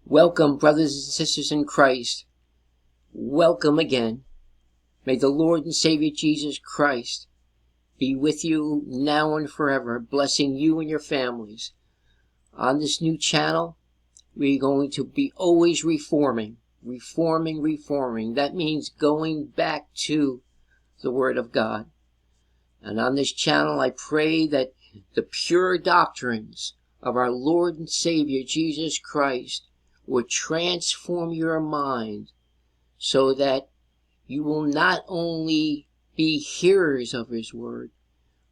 Welcome, brothers and sisters in Christ. Welcome again. May the Lord and Savior Jesus Christ be with you now and forever, blessing you and your families. On this new channel, we're going to be always reforming. That means going back to the Word of God. And on this channel, I pray that the pure doctrines of our Lord and Savior Jesus Christ will transform your mind so that you will not only be hearers of His Word,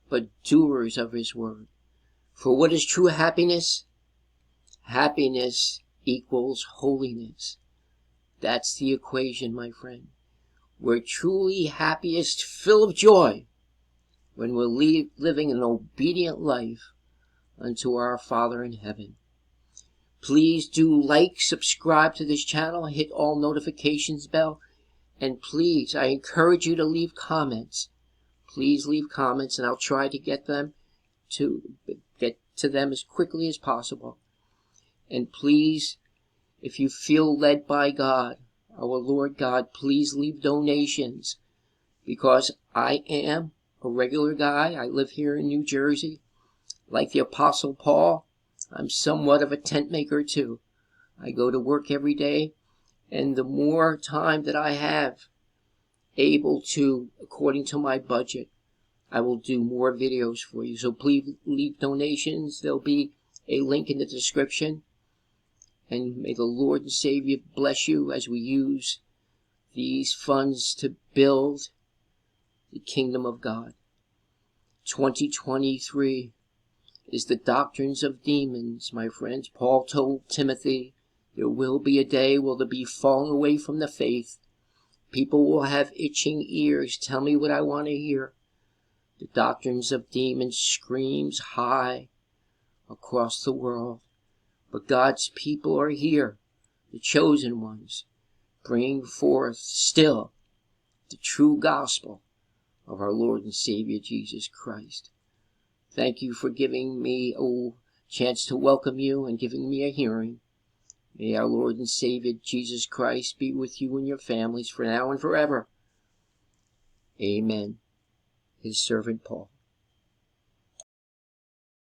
but doers of His Word. For what is true happiness? Happiness equals holiness. That's the equation, my friend. We're truly happiest, full of joy, when we're living an obedient life unto our Father in heaven. Please do like, subscribe to this channel, hit all notifications bell, and please, I encourage you to leave comments. Please leave comments, and I'll try to get to them as quickly as possible. And please, if you feel led by God, our Lord God, please leave donations, because I am a regular guy. I live here in New Jersey. Like the Apostle Paul, I'm somewhat of a tent maker too. I go to work every day, and the more time that I have able to, according to my budget, I will do more videos for you. So please leave donations. There'll be a link in the description. And may the Lord and Savior bless you as we use these funds to build the kingdom of God. 2023 is the doctrines of demons, my friends. Paul told Timothy, there will be a day where they'll be falling away from the faith. People will have itching ears. Tell me what I want to hear. The doctrines of demons screams high across the world. But God's people are here, the chosen ones, bringing forth still the true gospel of our Lord and Savior Jesus Christ. Thank you for giving me a chance to welcome you and giving me a hearing. May our Lord and Savior Jesus Christ be with you and your families for now and forever. Amen. His servant Paul.